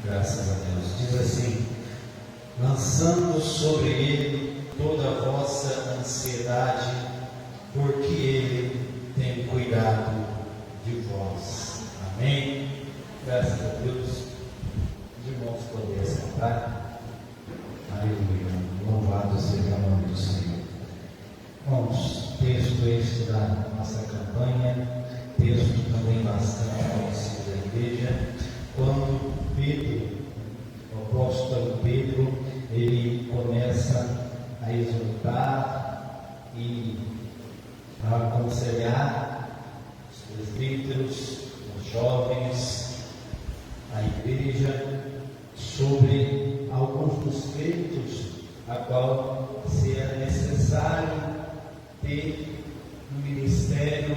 Graças a Deus. Diz assim: lançando sobre ele toda a vossa ansiedade, porque ele tem cuidado de vós. Amém? Graças a Deus. Os irmãos poderem sentar. Aleluia. Louvado seja o nome do Senhor. Vamos, texto este da nossa campanha, texto também bastante conhecido da igreja, quando Pedro, o apóstolo Pedro, ele começa a exortar e a aconselhar os presbíteros, os jovens, a igreja, sobre alguns dos feitos a qual seria necessário ter no ministério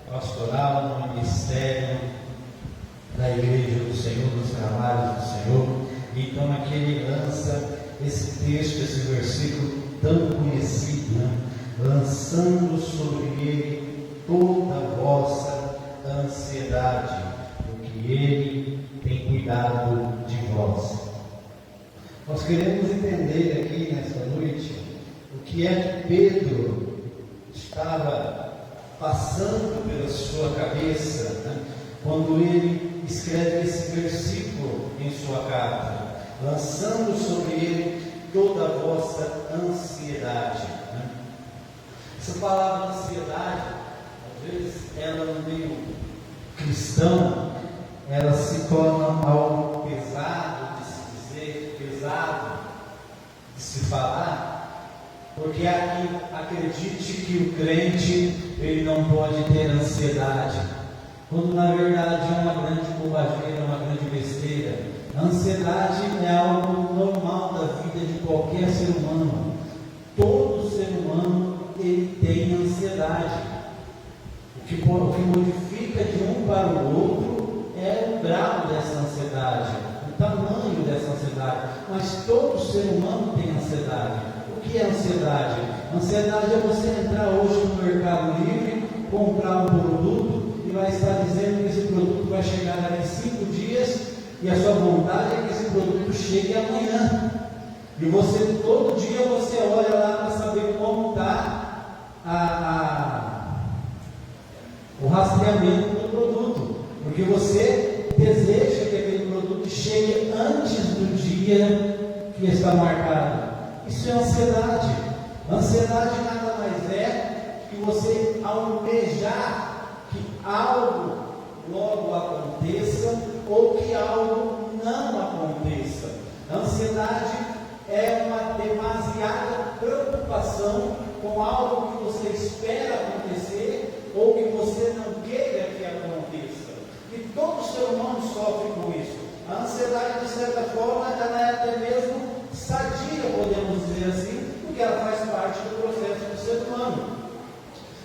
pastoral, no ministério da igreja do Senhor, dos trabalhos do Senhor. Então aqui ele lança esse texto, esse versículo tão conhecido, né? Lançando sobre ele toda a vossa ansiedade, porque ele tem cuidado de vós. Nós queremos entender aqui nesta noite o que é que Pedro estava passando pela sua cabeça, né? Quando ele escreve esse versículo em sua carta, lançando sobre ele toda a vossa ansiedade, né? Essa palavra ansiedade, às vezes, ela no meio cristão, ela se torna algo pesado de se dizer, pesado de se falar, porque aqui acredite que o crente ele não pode ter ansiedade, quando na verdade é uma grande bobageira, uma grande besteira. A ansiedade é algo normal da vida de qualquer ser humano. Todo ser humano ele tem ansiedade. O que modifica de um para o outro é o grau dessa ansiedade, o tamanho dessa ansiedade. Mas todo ser humano tem ansiedade. O que é ansiedade? Ansiedade é você entrar hoje no Mercado Livre, comprar um produto e vai estar dizendo que esse produto vai chegar daqui 5 dias e a sua vontade é que esse produto chegue amanhã. E você, todo dia você olha lá para saber como está o rastreamento do produto, porque você deseja que aquele produto chegue antes do dia que está marcado. Isso é ansiedade. Ansiedade nada mais é que você almejar que algo logo aconteça ou que algo não aconteça. Ansiedade é uma demasiada preocupação com algo que você espera acontecer ou que você não queira que aconteça. E todo ser humano sofre com isso. A ansiedade, de certa forma, ela é até mesmo sadia, podemos dizer assim, porque ela faz parte do processo do ser humano.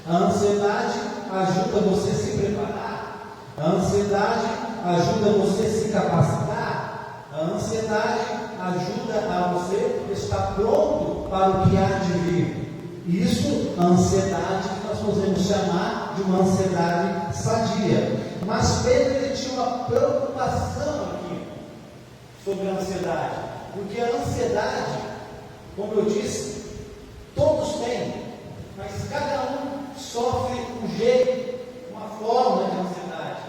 A ansiedade ajuda você a se preparar. A ansiedade ajuda você a se capacitar. A ansiedade ajuda a você estar pronto para o que há de vir. Isso, a ansiedade que nós podemos chamar de uma ansiedade sadia. Mas Pedro ele tinha uma preocupação aqui sobre a ansiedade, porque a ansiedade, como eu disse, todos têm, mas cada um sofre um jeito, uma forma de ansiedade.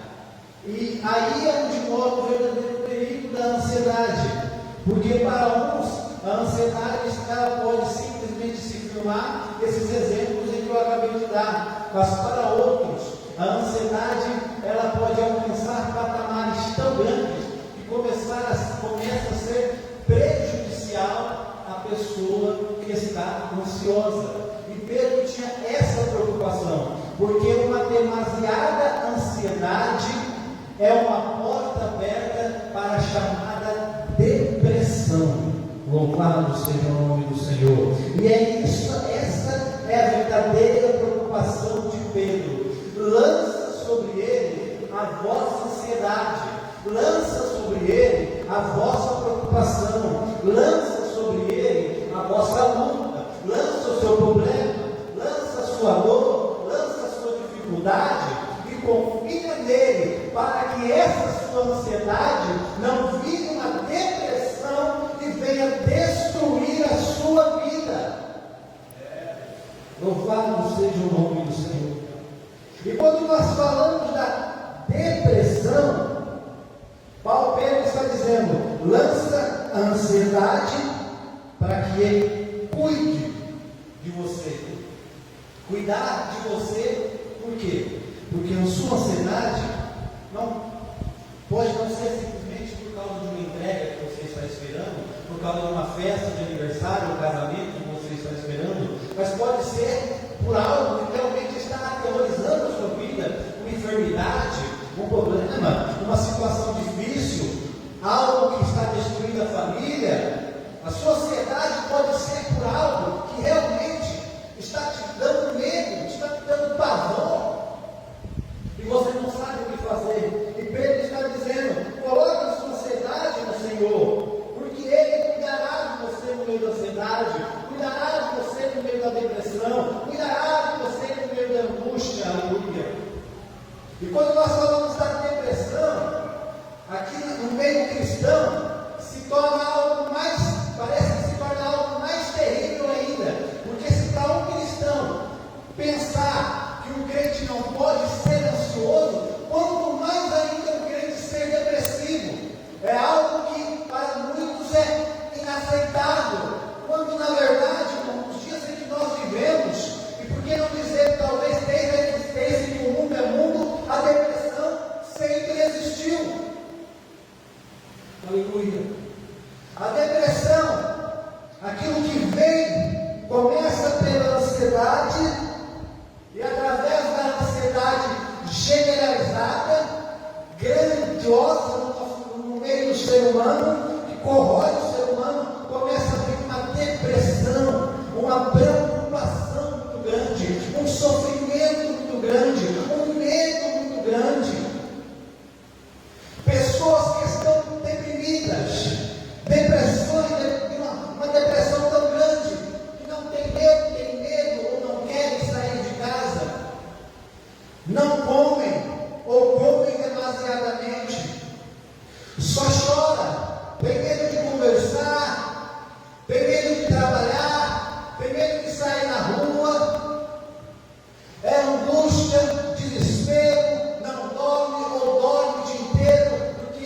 E aí é onde mora o verdadeiro perigo da ansiedade, porque para uns a ansiedade ela pode simplesmente se firmar esses exemplos em que eu acabei de dar, mas para outros a ansiedade ela pode alcançar patamares tão grandes que começa a ser prejudicial à pessoa que está ansiosa. E Pedro tinha essa preocupação, porque uma demasiada ansiedade é uma porta aberta para a chamada depressão. Louvado seja o nome do Senhor. E é isso, essa é a verdadeira preocupação de Pedro. Lança sobre ele a vossa ansiedade, lança sobre ele a vossa preocupação, lança sobre ele a vossa luta, lança o seu problema, lança a sua dor, lança a sua dificuldade e confia nele para que essa sua ansiedade não vire uma Louvado seja o nome do Senhor. E quando nós falamos da depressão, Paulo Pedro está dizendo: lança a ansiedade para que ele cuide de você. Cuidar de você, por quê? Porque a sua ansiedade pode não ser simplesmente por causa de uma entrega que você está esperando, por causa de uma festa de aniversário, um casamento que você está esperando, mas pode ser por algo que realmente está aterrorizando a sua vida, uma enfermidade, um problema, uma situação difícil, algo que está destruindo a família. A sua ansiedade pode ser por algo que realmente está te dando medo, está te dando pavor, e você não sabe o que fazer. E Pedro está dizendo: coloque a sua ansiedade no Senhor, porque Ele cuidará de você no meio da ansiedade, cuidará de você no meio da depressão, cuidará de você no meio da angústia. Aleluia. E quando nós falamos da depressão, aqui no meio cristão, se torna algo mais, parece que se torna algo mais terrível ainda, porque se para um cristão pensar que um crente não pode ser ansioso, quanto mais ainda um crente ser depressivo, é algo que para muitos é inaceitável, quando na verdade, nos dias em que nós vivemos, e por que não dizer talvez desde a existência que o mundo é mundo, a depressão sempre existiu. Aleluia. A depressão, aquilo que vem, começa pela ansiedade, e através da ansiedade generalizada, grandiosa no meio do ser humano, que corrói o ser humano, começa a vir uma depressão, uma preocupação muito grande, um sofrimento muito grande, um medo muito grande. Pessoas que estão deprimidas, depressões, uma depressão tão grande, que não tem medo ou não querem sair de casa, não comem ou comem demasiadamente, só chora, tem medo de conversar, tem medo de trabalhar, tem medo de sair na rua, é angústia, desespero, não dorme ou dorme o dia inteiro, porque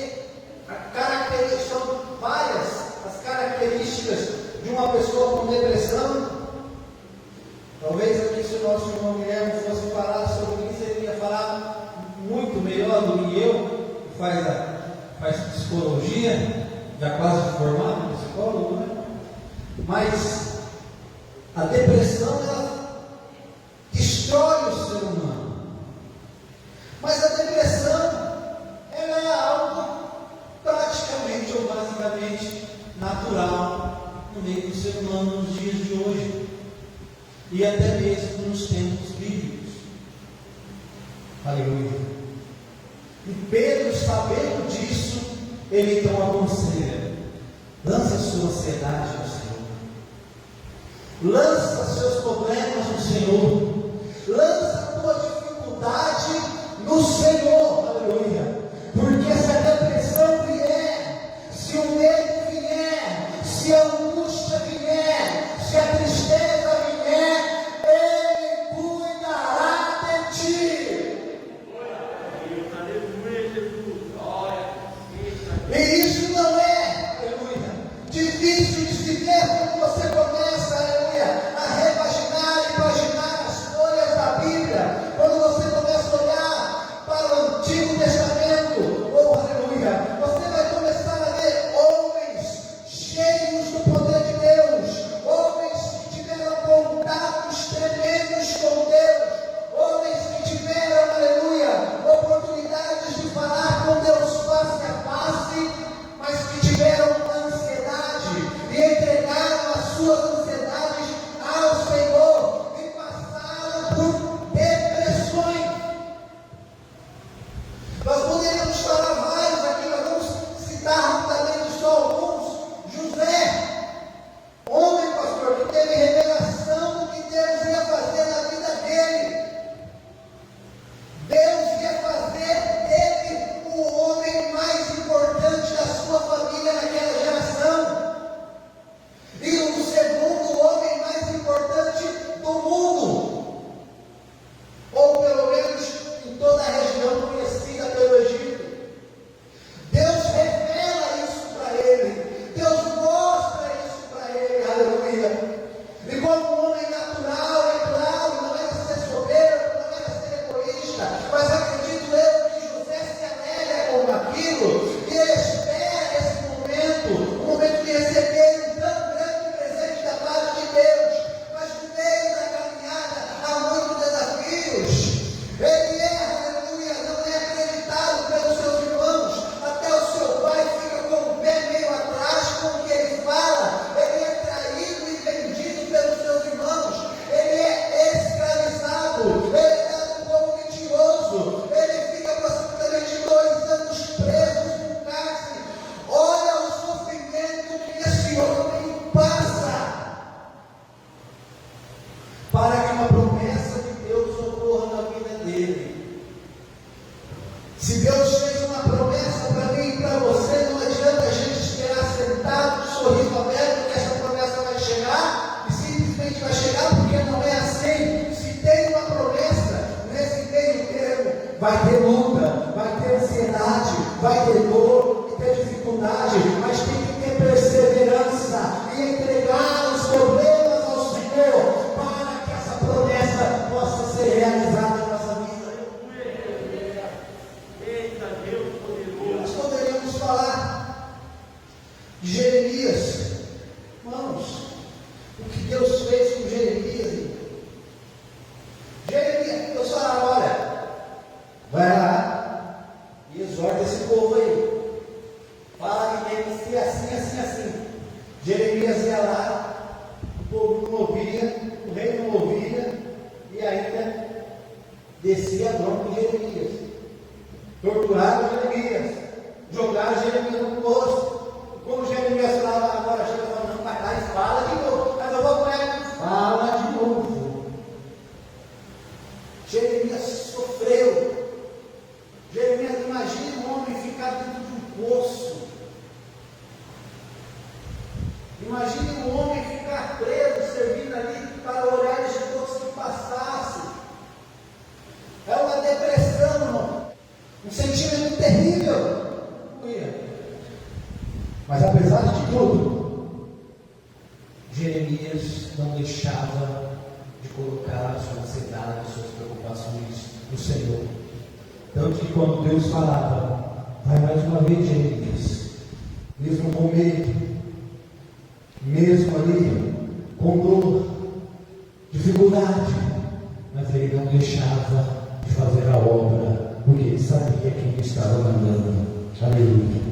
são várias as características de uma pessoa com depressão. Talvez aqui, se o nosso irmão Guilherme fosse falar sobre isso, ele ia falar muito melhor do que eu, que faz psicologia, já quase formado psicólogo, né? Mas a depressão, ela destrói o ser humano. Mas a depressão, ela é algo praticamente ou basicamente natural no meio do ser humano nos dias de hoje, e até mesmo nos tempos bíblicos. Aleluia. E Pedro, sabendo disso, ele então aconselha: lança a sua ansiedade no Senhor, lança seus problemas no Senhor, lança a tua dificuldade no Senhor. Aleluia. Porque se a depressão vier, se o medo vier, se a angústia vier, se a tristeza vier, Ele cuidará de ti. E isso não é, aleluia, difícil de se ver quando você começa, aleluia, a repaginar e paginar as folhas da Bíblia. e entregar os problemas ao Senhor, para que essa promessa possa ser realizada em nossa vida. Eita, Deus poderoso. Nós poderíamos falar de Jeremias. Irmãos, o que Deus fez com Jeremias? Jeremias, Deus fala, olha, vai lá e exorta esse povo aí. Fala que tem que ser assim, assim, assim. Jeremias ia lá, o povo não ouvia, o rei não ouvia, e ainda descia a bronca de Jeremias. Torturaram Jeremias, jogaram Jeremias no poço. Como Jeremias falava, agora chega falando, não, vai lá e fala de novo, mas eu vou com ela. Fala de novo. Jeremias sofreu. Jeremias, imagina um homem ficar dentro de um poço. Imagine um homem ficar preso, servindo ali para orar de todos que passassem. É uma depressão, irmão. Um sentimento terrível. Mas apesar de tudo, Jeremias não deixava de colocar a sua ansiedade, as suas preocupações no Senhor. Tanto que quando Deus falava, vai mais uma vez, Jeremias, mesmo com medo, mesmo ali com dor, dificuldade, mas ele não deixava de fazer a obra, porque ele sabia quem estava mandando. Aleluia.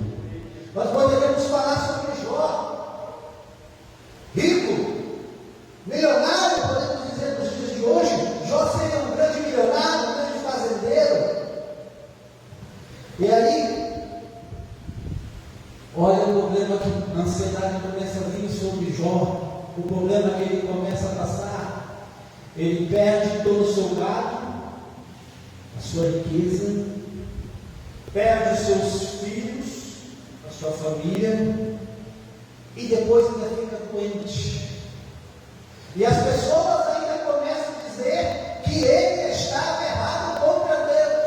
Nós poderíamos falar sobre Jó, rico, milionário, podemos dizer nos dias de hoje. Jó seria um grande milionário, um grande fazendeiro. E aí, olha o problema que a ansiedade começa a vir sobre Jó, o problema que ele começa a passar. Ele perde todo o seu gado, a sua riqueza, perde os seus filhos, a sua família, e depois ainda fica doente. E as pessoas ainda começam a dizer que ele estava errado contra Deus.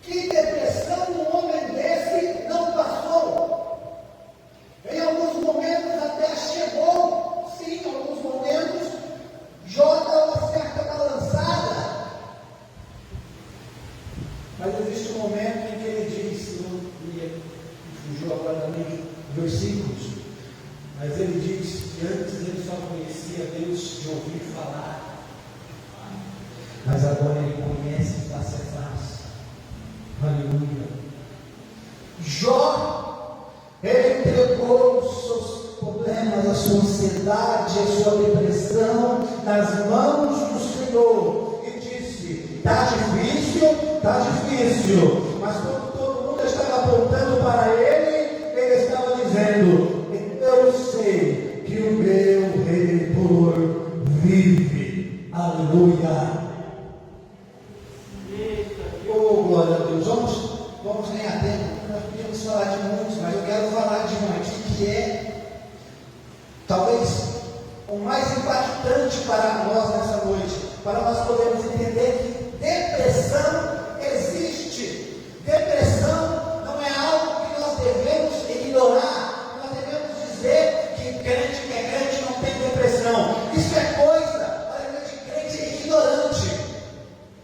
Que depressão um homem desse não passou. Em alguns momentos até chegou, sim, em alguns momentos, Jó dá uma certa balançada. Mas existe um momento em que ele diz, fugiu agora também versículos, mas ele diz que antes ele só conhecia Deus de ouvir falar, mas agora ele conhece face a face. Aleluia. Jó, ele entregou os seus problemas, a sua ansiedade, a sua depressão nas mãos do Senhor e disse: está difícil, mas quando todo mundo estava apontando para ele, ele estava dizendo: eu sei que o meu Redentor vive. Aleluia. Oh, glória a Deus. Vamos ganhar tempo. Nós podíamos falar de muitos, mas eu quero falar de um aqui que é talvez o mais impactante para nós nessa noite, para nós podermos entender que depressão existe. Depressão não é algo que nós devemos ignorar. Nós devemos dizer que crente não tem depressão. Isso é coisa de crente ignorante.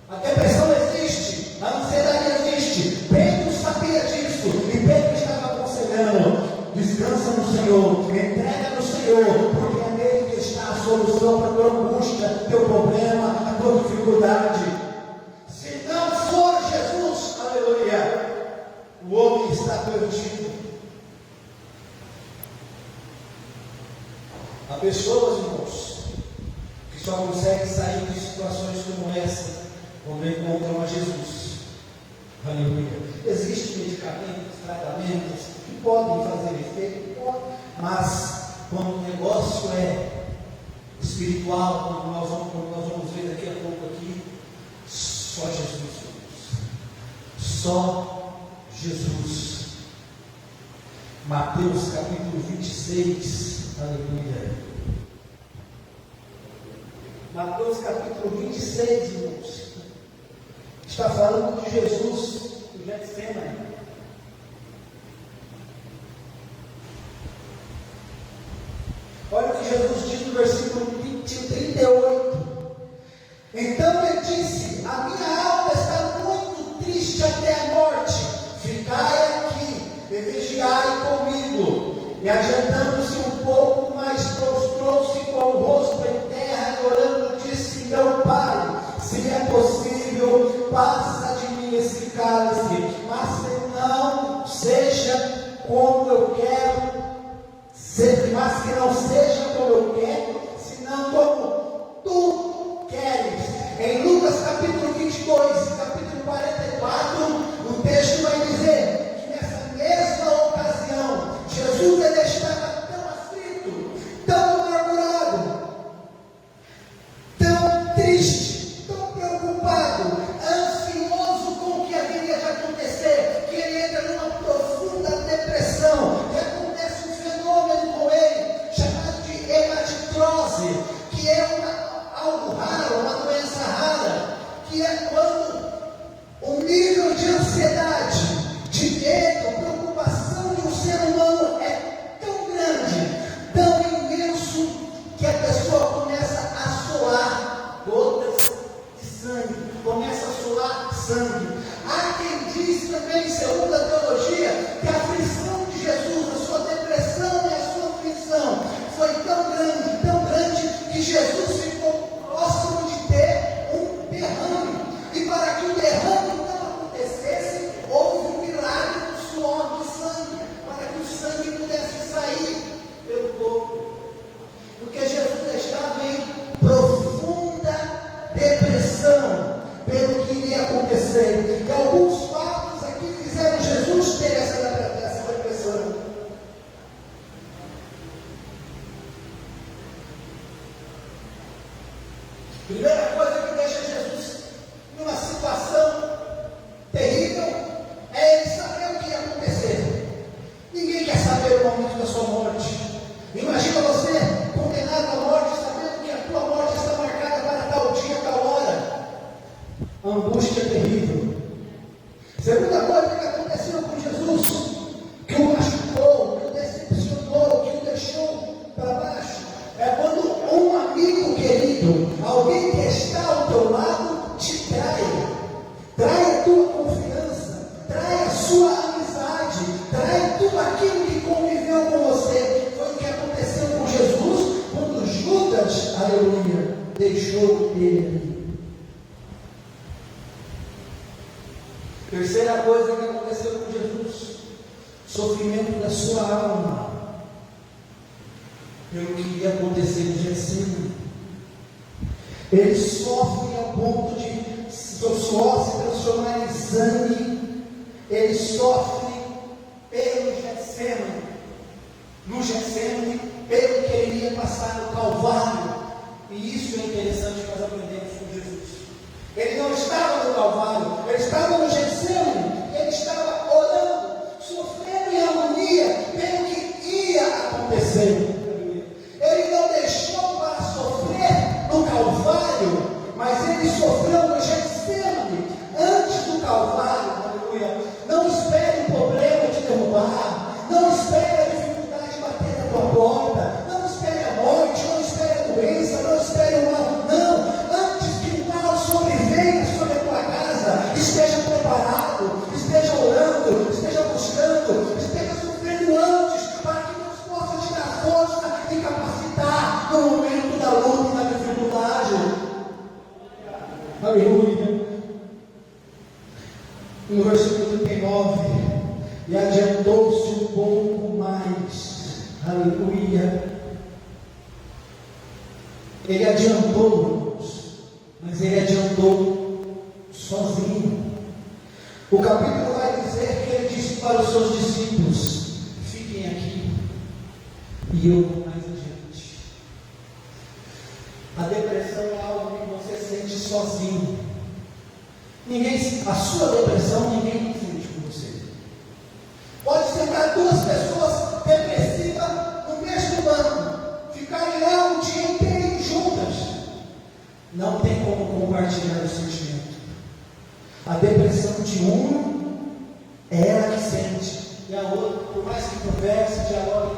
A depressão existe, a ansiedade existe. Pedro sabia disso e Pedro estava aconselhando: descansa no Senhor, entrega no Senhor, porque é nele que está a solução para a tua angústia, teu problema, a tua dificuldade. Se não for Jesus, aleluia, o homem está perdido. Há pessoas, irmãos, que só conseguem sair de situações como essa quando encontram a Jesus. Aleluia. Existem medicamentos, tratamentos que podem fazer efeito, mas quando o negócio é espiritual, como nós vamos ver daqui a pouco aqui, só Jesus. Só Jesus. Mateus capítulo 26. Aleluia. Mateus capítulo 26, irmãos, está falando de Jesus, do Getsemane. Jesus diz no versículo 38. Então ele disse: a minha alma está muito triste até a morte. Ficai aqui e vigiai comigo. E adiantando-se um pouco mais, prostrou-se com o rosto em terra, e orando, disse: meu Pai, se é possível, passa de mim esse cálice, mas não seja como eu quero, mas que não seja como eu quero, senão como tu queres. Em Lucas capítulo 22, capítulo 44, o texto vai dizer que nessa mesma ocasião, Jesus ele estava tão aflito, tão amargurado, tão triste, tão preocupado, ansioso com o que haveria de acontecer, que ele entra numa profunda depressão, e acontece um fenômeno com ele, chamado de hematitrose, que é algo raro, uma doença rara, que é quando o nível de ansiedade, de medo, preocupação de um ser humano é tão grande, tão imenso, que a pessoa começa a suar gotas de sangue, começa a suar sangue. Há quem diz também, segundo a teologia, que a aflição de Jesus, a sua depressão e a sua aflição foi tão grande, que Jesus ficou próximo de ter um derrame. E para que o derrame não acontecesse, houve um milagre do suor de sangue, para que o sangue pudesse sair pelo corpo. Porque Jesus estava em profunda depressão pelo que iria acontecer. E alguns fatos aqui fizeram Jesus ter essa depressão. Primeira coisa que deixa Jesus numa situação terrível é ele saber o que ia acontecer. Ninguém quer saber o momento da sua morte. Imagina você condenado à morte, sabendo que a tua morte está marcada para tal dia, tal hora. A angústia é terrível. Segunda coisa que aconteceu com Jesus, que o machucou, que o decepcionou, que o deixou para baixo, é quando um amigo querido, alguém que está ao teu lado, te trai a tua confiança, trai a sua amizade, trai tudo aquilo que conviveu com você. Foi o que aconteceu com Jesus quando Judas, aleluia, deixou ele. Terceira coisa que aconteceu com Jesus, sofrimento da sua alma, pelo que ia acontecer em Getsemane. Ele sofre ao ponto de o suor se transformar em sangue. Ele sofre pelo Getsemane. No Getsemane, pelo que ele ia passar no Calvário. E isso é interessante que nós aprendemos com Jesus. Ele não estava no Calvário, ele estava no Getsemane. Ele estava orando, sofrendo em agonia pelo que ia acontecer. Ele não deixou para sofrer no Calvário, mas ele sofreu no Getsemane, antes do Calvário, aleluia. Não espere o problema te derrubar, não espere a dificuldade bater na tua porta, não espere a morte, não espere a doença, não espere o mal, não. Antes que o mal sobrevenha sobre a tua casa, esteja preparado, esteja orando, esteja buscando, esteja sofrendo antes, para que Deus possa te dar força e capacitar no momento da luta e da dificuldade. Aleluia. No versículo 39, e adiantou-se um pouco mais. Aleluia. Ele adiantou, mas ele adiantou sozinho. O capítulo vai dizer que ele disse para os seus discípulos: fiquem aqui e eu vou mais adiante. A depressão é algo que você sente sozinho. A sua depressão ninguém sente com você. Pode sentar duas pessoas depressivas no mesmo banco, ficarem lá um dia inteiro juntas. Não tem como compartilhar o sentimento. A depressão de um é ela que sente, e a outra, por mais que converse, dialogue,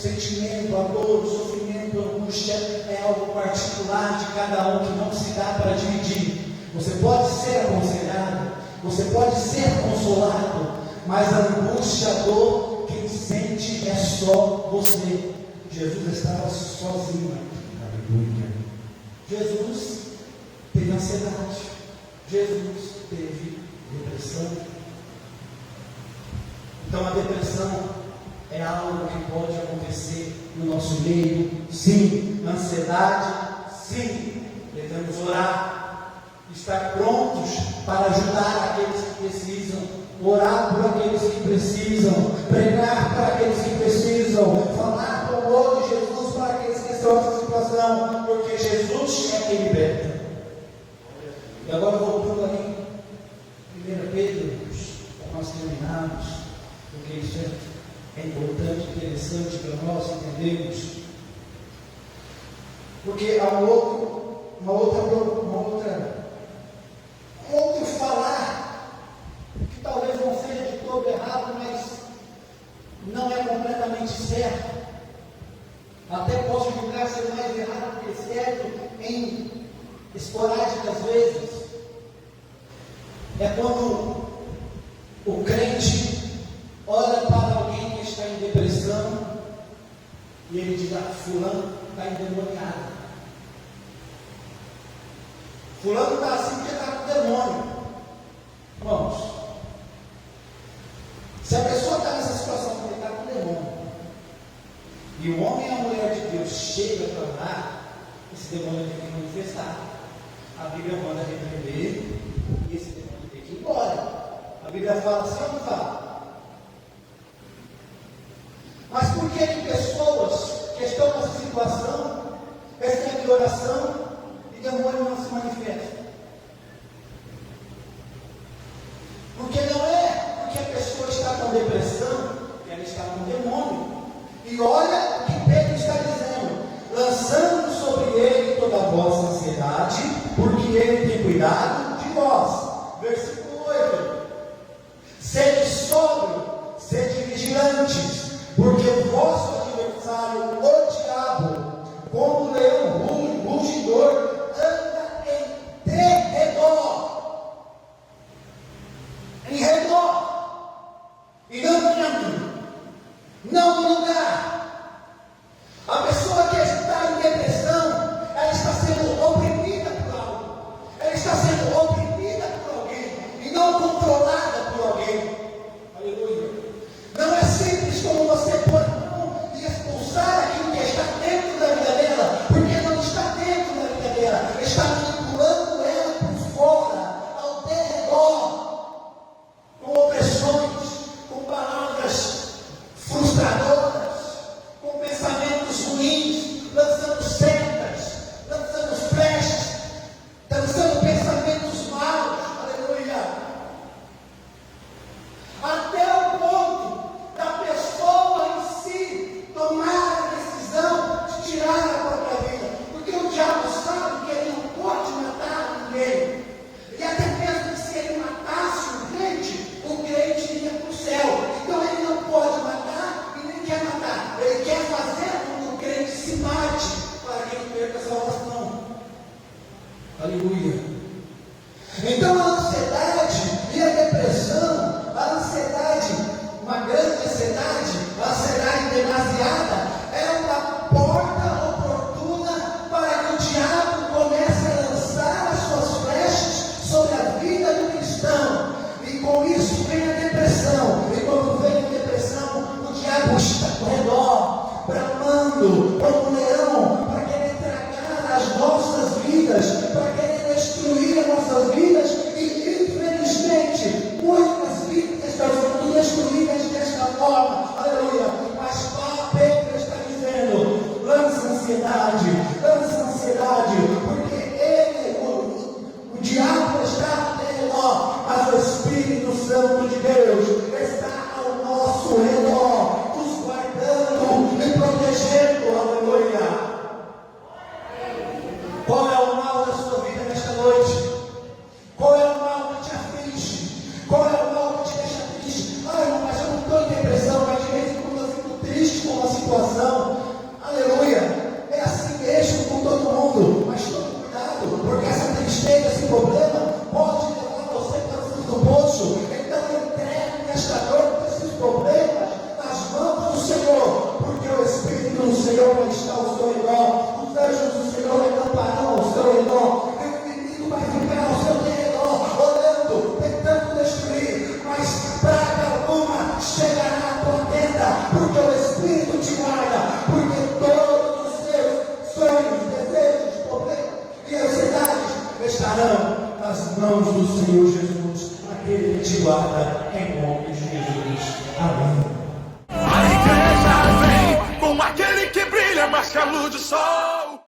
sentimento, a dor, o sofrimento, a angústia é algo particular de cada um que não se dá para dividir. Você pode ser aconselhado, você pode ser consolado, mas a angústia, a dor, quem sente é só você. Jesus estava sozinho aqui. Aleluia. Jesus teve ansiedade. Jesus teve depressão. Então a depressão é algo que pode acontecer no nosso meio. Sim, ansiedade, sim. Devemos orar, estar prontos para ajudar aqueles que precisam, orar por aqueles que precisam, pregar para aqueles que precisam, falar com o amor de Jesus para aqueles que estão nessa situação, porque Jesus é quem liberta. E agora voltando ali, 1 Pedro, para nós terminarmos, porque isso é importante, interessante para nós entendermos, porque há um outro falar, que talvez não seja de todo errado, mas não é completamente certo. Até posso julgar ser mais errado que certo em esporádicas vezes. É quando o crente olha para alguém que está em depressão e ele diz: fulano está endemoniado. Fulano está assim porque está com demônio. Irmãos, se a pessoa está nessa situação porque está com demônio, e o homem e a mulher de Deus chegam para orar, esse demônio tem que manifestar. A Bíblia manda repreender e esse demônio tem que ir embora. A Bíblia fala assim ou não fala? Mas por que pessoas que estão nessa situação recebem oração e demônio não se manifesta? Porque não é porque a pessoa está com depressão que ela está com demônio. E olha o que Pedro está dizendo: lançando sobre ele toda a vossa ansiedade, porque ele tem cuidado de vós. Versículo 8: sede sóbrio, sede vigilantes, porque o vosso adversário, o diabo, como leão rugidor, anda em redor, e não dentro, não no lugar. A pessoa que está em depressão, ela está sendo oprimida por algo, ela está sendo oprimida por alguém, e não controlada por alguém. Aleluia. Não é simples como você pôr a mão e expulsar aquilo que está dentro da vida dela, porque não está dentro da vida dela, está manipulando ela por fora, ao derredor, com opressões, com palavras frustradoras, com pensamentos ruins, lançando setas, lançando flechas, lançando pensamentos maus. Aleluia. Até o ponto da pessoa em si tomar a decisão de tirar a própria vida, porque o diabo sabe que ele não pode matar ninguém, e até mesmo que se ele matasse o crente iria para o céu. Então ele não pode matar e nem quer matar, ele quer fazer com que o crente se mate para que ele perca a salvação. Aleluia. Então a ansiedade e a depressão, a ansiedade, uma grande ansiedade, a ansiedade demasiada, é uma porta oportuna para que o diabo comece a lançar as suas flechas sobre a vida do cristão. E com isso vem a depressão. E quando vem a depressão, o diabo está ao redor, bramando como um leão, para querer tragar as nossas vidas, para querer destruir as nossas vidas. E infelizmente, muitas vidas estão sendo destruídas desta forma. Aleluia. Mas Pedro está dizendo: lança ansiedade, porque o diabo está ao redor, mas o Espírito Santo de Deus está ao nosso redor, nos guardando e protegendo. Aleluia. Qual é o mal da sua vida nesta noite? Qual é o mal que te aflige? Qual é o mal que te deixa triste? Ai, mas eu não estou em depressão, mas de vez em quando eu fico triste com uma situação. do Senhor vai estar ao seu redor, os anjos do Senhor acamparão ao seu redor, e o inimigo vai ficar ao seu redor, olhando, tentando destruir, mas praga alguma chegará à tua tenda, porque o Espírito te guarda, porque todos os seus sonhos, desejos, problemas e ansiedades estarão nas mãos do Senhor Jesus, aquele que te guarda, em nome de Jesus. Amém. A igreja vem com aquele que brilha mais que a luz do sol.